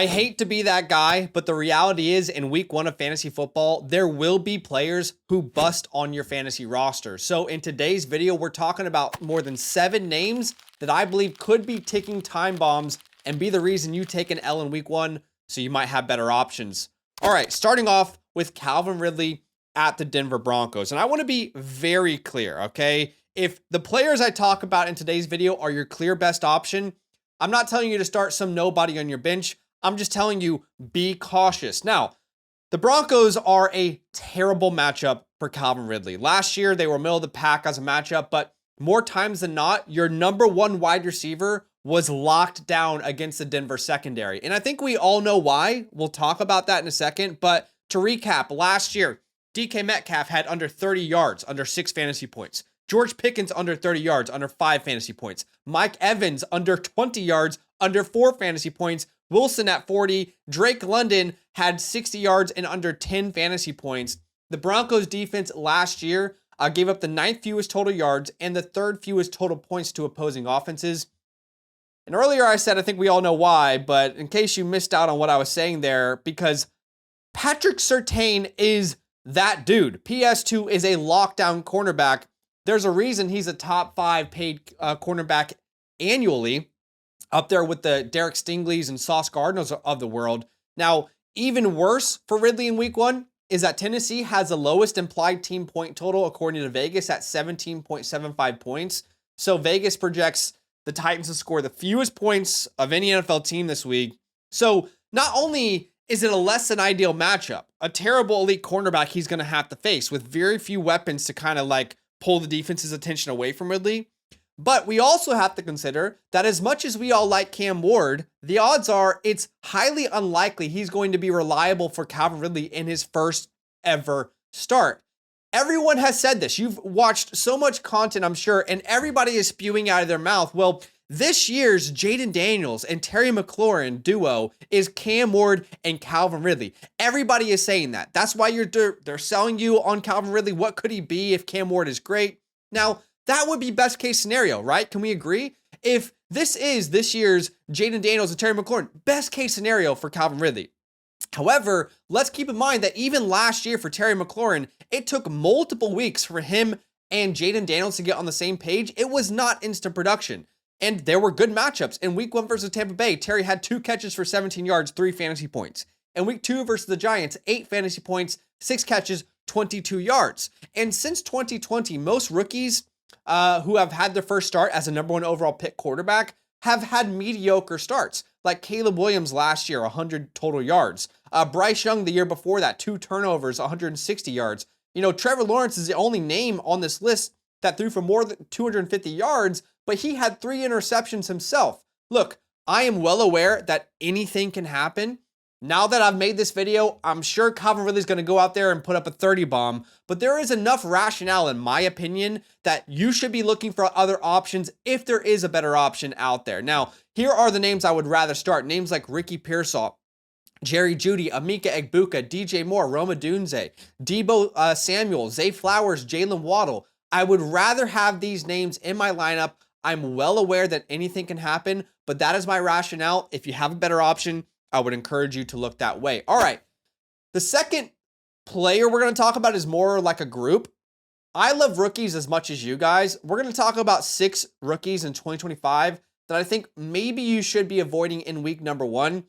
I hate to be that guy, but the reality is in week 1 of fantasy football, there will be players who bust on your fantasy roster. So in today's video, we're talking about more than 7 names that I believe could be ticking time bombs and be the reason you take an L in week 1, so you might have better options. All right, starting off with Calvin Ridley at the Denver Broncos. And I want to be very clear, okay? If the players I talk about in today's video are your clear best option, I'm not telling you to start some nobody on your bench. I'm just telling you, be cautious. Now, the Broncos are a terrible matchup for Calvin Ridley. Last year, they were middle of the pack as a matchup, but more times than not, your number 1 wide receiver was locked down against the Denver secondary. And I think we all know why. We'll talk about that in a second. But to recap, last year, DK Metcalf had under 30 yards, under 6 fantasy points. George Pickens under 30 yards, under 5 fantasy points. Mike Evans under 20 yards, under 4 fantasy points. Wilson at 40. Drake London had 60 yards and under 10 fantasy points. The Broncos defense last year gave up the 9th fewest total yards and the 3rd fewest total points to opposing offenses. And earlier I said, I think we all know why, but in case you missed out on what I was saying there, because Patrick Surtain is that dude. PS2 is a lockdown cornerback. There's a reason he's a top 5 paid cornerback annually, up there with the Derek Stingleys and Sauce Gardners of the world. Now, even worse for Ridley in week 1 is that Tennessee has the lowest implied team point total according to Vegas at 17.75 points. So Vegas projects the Titans to score the fewest points of any NFL team this week. So not only is it a less than ideal matchup, a terrible elite cornerback he's going to have to face with very few weapons to kind of like pull the defense's attention away from Ridley. But we also have to consider that as much as we all like Cam Ward, the odds are it's highly unlikely he's going to be reliable for Calvin Ridley in his first ever start. Everyone has said this. You've watched so much content, I'm sure, and everybody is spewing out of their mouth, well, this year's Jaden Daniels and Terry McLaurin duo is Cam Ward and Calvin Ridley. Everybody is saying that. That's why they're selling you on Calvin Ridley. What could he be if Cam Ward is great? Now, that would be best case scenario, right? Can we agree? If this is this year's Jaden Daniels and Terry McLaurin, best case scenario for Calvin Ridley. However, let's keep in mind that even last year for Terry McLaurin, it took multiple weeks for him and Jaden Daniels to get on the same page. It was not instant production. And there were good matchups. In week 1 versus Tampa Bay, Terry had 2 catches for 17 yards, 3 fantasy points. In week 2 versus the Giants, 8 fantasy points, 6 catches, 22 yards. And since 2020, most rookies who have had their first start as a number 1 overall pick quarterback have had mediocre starts, like Caleb Williams last year, 100 total yards. Bryce Young the year before that, 2 turnovers, 160 yards. You know, Trevor Lawrence is the only name on this list that threw for more than 250 yards, but he had 3 interceptions himself. Look, I am well aware that anything can happen. Now that I've made this video, I'm sure Calvin Ridley's going to go out there and put up a 30 bomb, but there is enough rationale, in my opinion, that you should be looking for other options if there is a better option out there. Now, here are the names I would rather start. Names like Ricky Pearsall, Jerry Jeudy, Emeka Egbuka, DJ Moore, Roma Dunze, Debo Samuel, Zay Flowers, Jalen Waddle. I would rather have these names in my lineup. I'm well aware that anything can happen, but that is my rationale. If you have a better option, I would encourage you to look that way. All right. The second player we're going to talk about is more like a group. I love rookies as much as you guys. We're going to talk about 6 rookies in 2025 that I think maybe you should be avoiding in week number 1.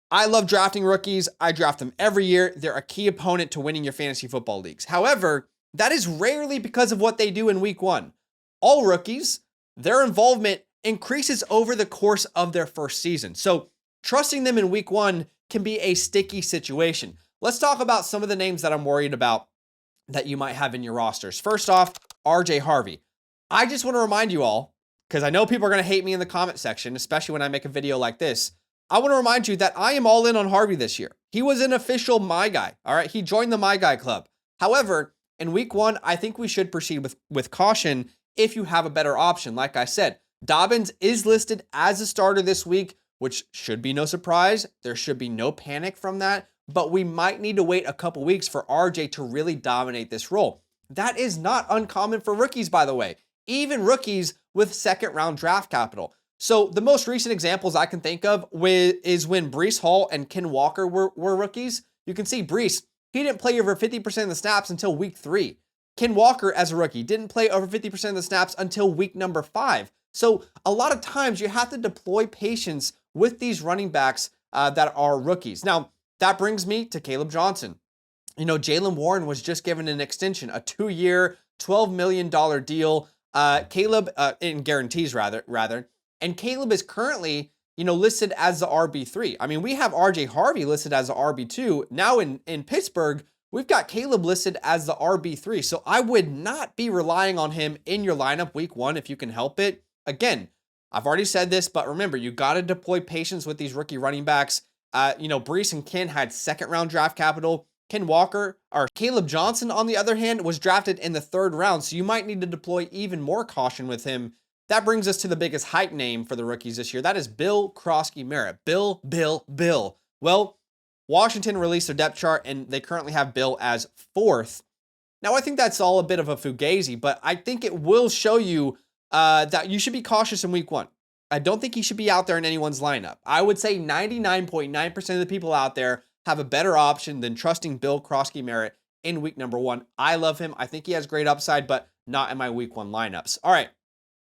I love drafting rookies. I draft them every year. They're a key opponent to winning your fantasy football leagues. However, that is rarely because of what they do in week 1. All rookies, their involvement increases over the course of their first season. So trusting them in week 1 can be a sticky situation. Let's talk about some of the names that I'm worried about that you might have in your rosters. First off, RJ Harvey. I just want to remind you all, because I know people are going to hate me in the comment section, especially when I make a video like this. I want to remind you that I am all in on Harvey this year. He was an official My Guy. All right. He joined the My Guy club. However, in week 1, I think we should proceed with caution if you have a better option. Like I said, Dobbins is listed as a starter this week, which should be no surprise. There should be no panic from that, but we might need to wait a couple weeks for RJ to really dominate this role. That is not uncommon for rookies, by the way, even rookies with 2nd round draft capital. So the most recent examples I can think of is when Breece Hall and Ken Walker were rookies. You can see Breece, he didn't play over 50% of the snaps until week 3. Ken Walker, as a rookie, didn't play over 50% of the snaps until week number 5. So a lot of times you have to deploy patience with these running backs that are rookies. Now, that brings me to Caleb Johnson. You know, Jaylen Warren was just given an extension, a 2-year, $12 million deal. Caleb, in guarantees rather. And Caleb is currently, you know, listed as the RB3. I mean, we have RJ Harvey listed as the RB2. Now in Pittsburgh, we've got Caleb listed as the RB3. So I would not be relying on him in your lineup week 1 if you can help it. Again, I've already said this, but remember, you got to deploy patience with these rookie running backs. You know, Breece and Ken had 2nd-round draft capital. Ken Walker, or Caleb Johnson, on the other hand, was drafted in the 3rd round, so you might need to deploy even more caution with him. That brings us to the biggest hype name for the rookies this year. That is Bill Krosky-Merritt. Bill. Well, Washington released their depth chart, and they currently have Bill as 4th. Now, I think that's all a bit of a fugazi, but I think it will show you that you should be cautious in week 1. I don't think he should be out there in anyone's lineup. I would say 99.9% of the people out there have a better option than trusting Bill Krosky-Merritt in week number 1. I love him. I think he has great upside, but not in my week 1 lineups. All right.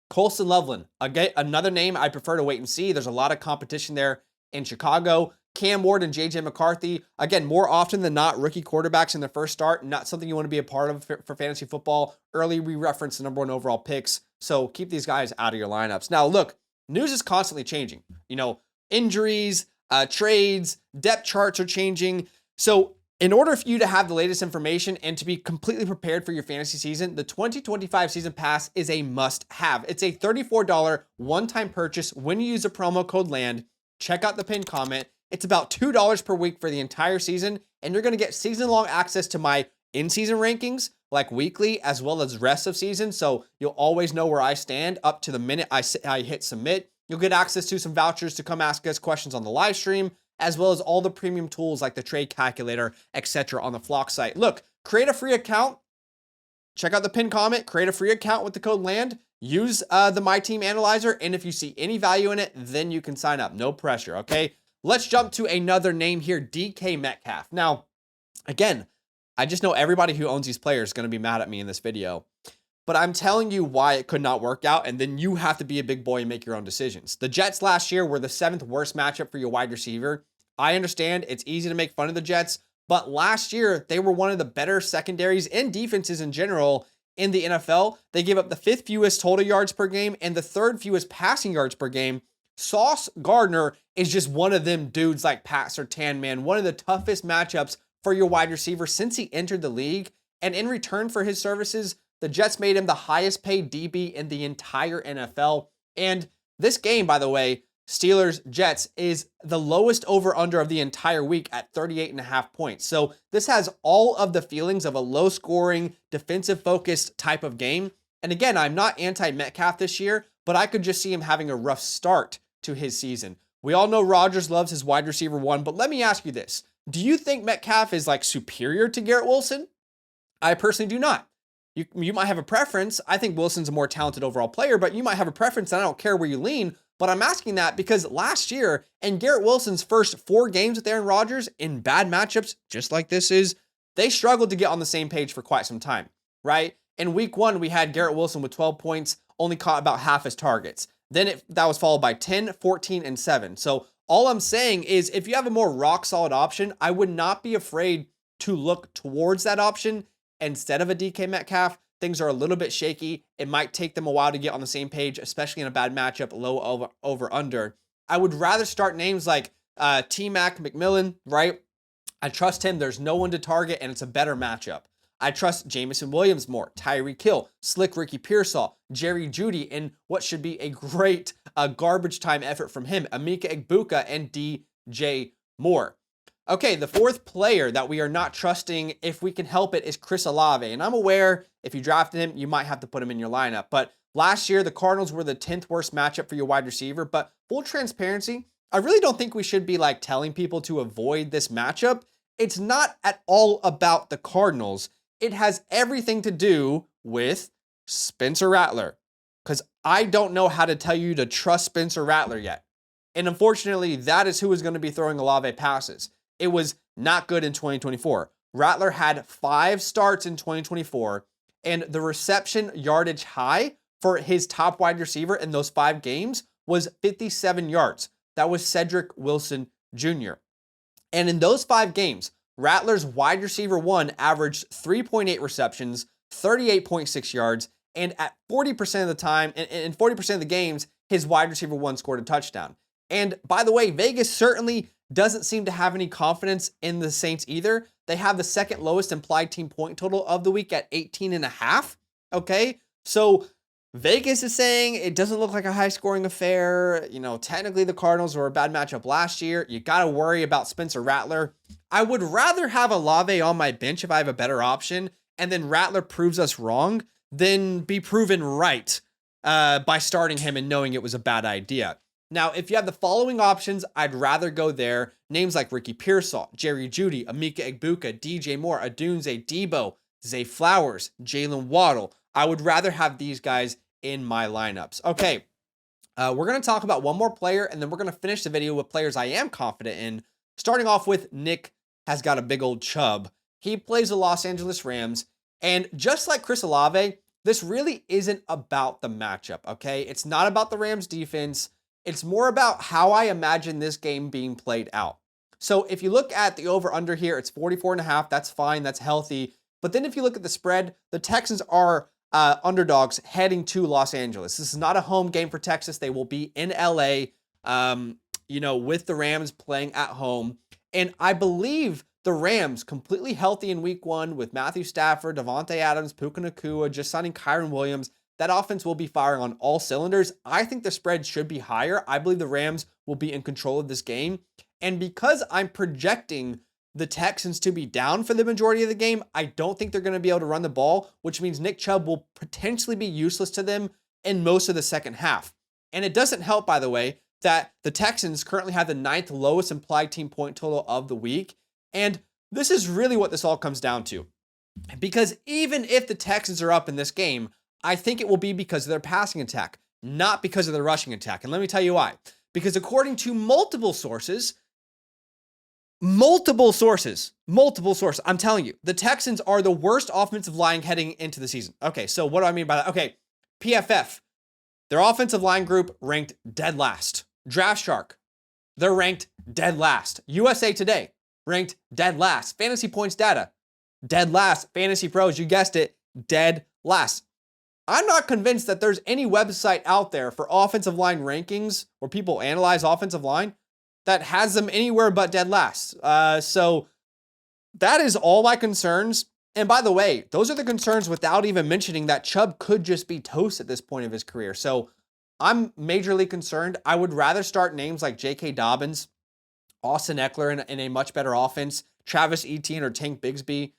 Colston Loveland, again, another name I prefer to wait and see. There's a lot of competition there in Chicago. Cam Ward and JJ McCarthy, again, more often than not, rookie quarterbacks in their first start, not something you want to be a part of for fantasy football. Early, we referenced the number 1 overall picks, so keep these guys out of your lineups. Now, look, news is constantly changing. You know, injuries, trades, depth charts are changing. So in order for you to have the latest information and to be completely prepared for your fantasy season, the 2025 season pass is a must-have. It's a $34 one-time purchase when you use the promo code LAND. Check out the pinned comment. It's about $2 per week for the entire season, and you're going to get season-long access to my in-season rankings, like weekly, as well as rest of season, so you'll always know where I stand up to the minute I hit submit. You'll get access to some vouchers to come ask us questions on the live stream, as well as all the premium tools like the trade calculator, etc. on the Flock site. Look, create a free account. Check out the pinned comment. Create a free account with the code LAND. Use the My Team Analyzer, and if you see any value in it, then you can sign up. No pressure, okay? Let's jump to another name here, DK Metcalf. Now, again, I just know everybody who owns these players is going to be mad at me in this video. But I'm telling you why it could not work out, and then you have to be a big boy and make your own decisions. The Jets last year were the 7th worst matchup for your wide receiver. I understand it's easy to make fun of the Jets, but last year they were one of the better secondaries and defenses in general in the NFL. They gave up the 5th fewest total yards per game and the 3rd fewest passing yards per game. Sauce Gardner is just one of them dudes like Pat Surtain, man. One of the toughest matchups for your wide receiver since he entered the league. And in return for his services, the Jets made him the highest paid DB in the entire NFL. And this game, by the way, Steelers-Jets, is the lowest over-under of the entire week at 38.5 points. So this has all of the feelings of a low-scoring, defensive-focused type of game. And again, I'm not anti-Metcalf this year, but I could just see him having a rough start to his season. We all know Rodgers loves his wide receiver 1, but let me ask you this. Do you think Metcalf is like superior to Garrett Wilson? I personally do not. You might have a preference. I think Wilson's a more talented overall player, but you might have a preference, and I don't care where you lean. But I'm asking that because last year, in Garrett Wilson's first 4 games with Aaron Rodgers, in bad matchups, just like this is, they struggled to get on the same page for quite some time, right? In week 1, we had Garrett Wilson with 12 points, only caught about half his targets. Then that was followed by 10, 14, and 7. So all I'm saying is if you have a more rock-solid option, I would not be afraid to look towards that option instead of a DK Metcalf. Things are a little bit shaky. It might take them a while to get on the same page, especially in a bad matchup, low over under. I would rather start names like T-Mac McMillan, right? I trust him. There's no one to target, and it's a better matchup. I trust Jamison Williams more, Tyreek Hill, Slick Ricky Pearsall, Jerry Jeudy, in what should be a great garbage time effort from him, Emeka Egbuka, and DJ Moore. Okay, the 4th player that we are not trusting, if we can help it, is Chris Olave. And I'm aware if you drafted him, you might have to put him in your lineup. But last year, the Cardinals were the 10th worst matchup for your wide receiver. But full transparency, I really don't think we should be like telling people to avoid this matchup. It's not at all about the Cardinals. It has everything to do with Spencer Rattler. because I don't know how to tell you to trust Spencer Rattler yet. And unfortunately, that is who is going to be throwing Olave passes. It was not good in 2024. Rattler had 5 starts in 2024, and the reception yardage high for his top wide receiver in those 5 games was 57 yards. That was Cedric Wilson Jr. And in those 5 games, Rattler's wide receiver 1 averaged 3.8 receptions, 38.6 yards, and at 40% of the time, in 40% of the games, his wide receiver 1 scored a touchdown. And by the way, Vegas certainly doesn't seem to have any confidence in the Saints either. They have the second lowest implied team point total of the week at 18.5. Okay, so Vegas is saying it doesn't look like a high scoring affair. You know, technically the Cardinals were a bad matchup last year. You got to worry about Spencer Rattler. I would rather have Olave on my bench if I have a better option, and then Rattler proves us wrong than be proven right by starting him and knowing it was a bad idea. Now, if you have the following options, I'd rather go there. Names like Ricky Pearsall, Jerry Jeudy, Emeka Egbuka, DJ Moore, Adunze, Debo, Zay Flowers, Jalen Waddle. I would rather have these guys in my lineups. Okay, we're going to talk about one more player, and then we're going to finish the video with players I am confident in. Starting off with Nick has got a big old Chubb. He plays the Los Angeles Rams, and just like Chris Olave, this really isn't about the matchup, okay? It's not about the Rams defense. It's more about how I imagine this game being played out. So if you look at the over-under here, it's 44.5. That's fine. That's healthy. But then if you look at the spread, the Texans are underdogs heading to Los Angeles. This is not a home game for Texas. They will be in LA, with the Rams playing at home. And I believe the Rams completely healthy in week 1 with Matthew Stafford, Devontae Adams, Puka Nacua, just signing Kyron Williams. That offense will be firing on all cylinders. I think the spread should be higher. I believe the Rams will be in control of this game. And because I'm projecting the Texans to be down for the majority of the game, I don't think they're going to be able to run the ball, which means Nick Chubb will potentially be useless to them in most of the second half. And it doesn't help, by the way, that the Texans currently have the 9th lowest implied team point total of the week. And this is really what this all comes down to. Because even if the Texans are up in this game, I think it will be because of their passing attack, not because of their rushing attack. And let me tell you why. Because according to multiple sources, I'm telling you, the Texans are the worst offensive line heading into the season. Okay, so what do I mean by that? Okay, PFF, their offensive line group ranked dead last. Draft Shark, they're ranked dead last. USA Today, ranked dead last. Fantasy Points Data, dead last. Fantasy Pros, you guessed it, dead last. I'm not convinced that there's any website out there for offensive line rankings where people analyze offensive line that has them anywhere but dead last. So that is all my concerns. And by the way, those are the concerns without even mentioning that Chubb could just be toast at this point of his career. So I'm majorly concerned. I would rather start names like J.K. Dobbins, Austin Eckler in a much better offense, Travis Etienne or Tank Bigsby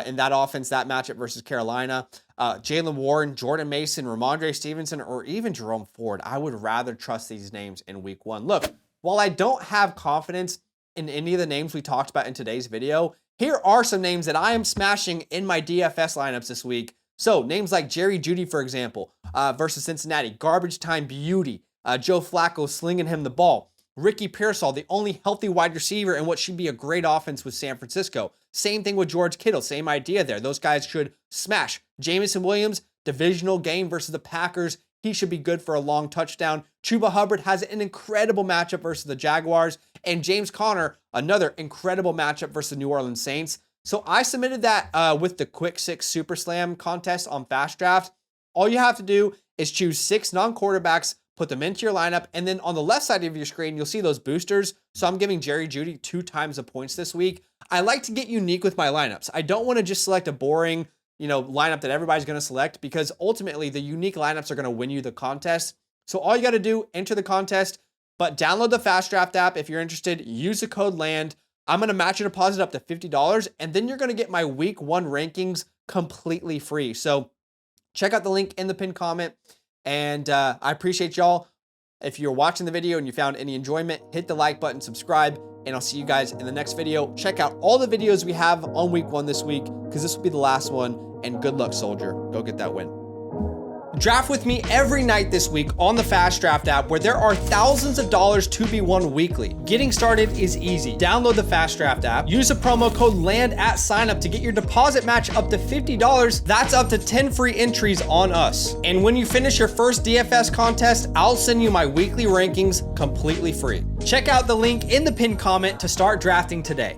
in that offense, that matchup versus Carolina. Jalen Warren, Jordan Mason, Ramondre Stevenson, or even Jerome Ford. I would rather trust these names in week 1. Look, while I don't have confidence in any of the names we talked about in today's video, here are some names that I am smashing in my DFS lineups this week. So names like Jerry Jeudy, for example, versus Cincinnati, garbage time beauty, Joe Flacco slinging him the ball. Ricky Pearsall, the only healthy wide receiver in what should be a great offense with San Francisco. Same thing with George Kittle, same idea there. Those guys should smash. Jamison Williams, divisional game versus the Packers. He should be good for a long touchdown. Chuba Hubbard has an incredible matchup versus the Jaguars. And James Conner, another incredible matchup versus the New Orleans Saints. So I submitted that with the Quick 6 Super Slam contest on FastDraft. All you have to do is choose 6 non-quarterbacks, put them into your lineup, and then on the left side of your screen, you'll see those boosters. So I'm giving Jerry Jeudy 2 times the points this week. I like to get unique with my lineups. I don't want to just select a boring, lineup that everybody's going to select, because ultimately the unique lineups are going to win you the contest. So all you got to do, enter the contest, but download the FastDraft app if you're interested. Use the code LAND. I'm going to match your deposit up to $50, and then you're going to get my week 1 rankings completely free. So check out the link in the pinned comment. And I appreciate y'all. If you're watching the video and you found any enjoyment, hit the like button, subscribe, and I'll see you guys in the next video. Check out all the videos we have on week 1 this week, because this will be the last one. And good luck, soldier. Go get that win. Draft with me every night this week on the FastDraft app, where there are thousands of dollars to be won weekly. Getting started is easy. Download the FastDraft app, use the promo code LAND at signup to get your deposit match up to $50. That's up to 10 free entries on us. And when you finish your first DFS contest, I'll send you my weekly rankings completely free. Check out the link in the pinned comment to start drafting today.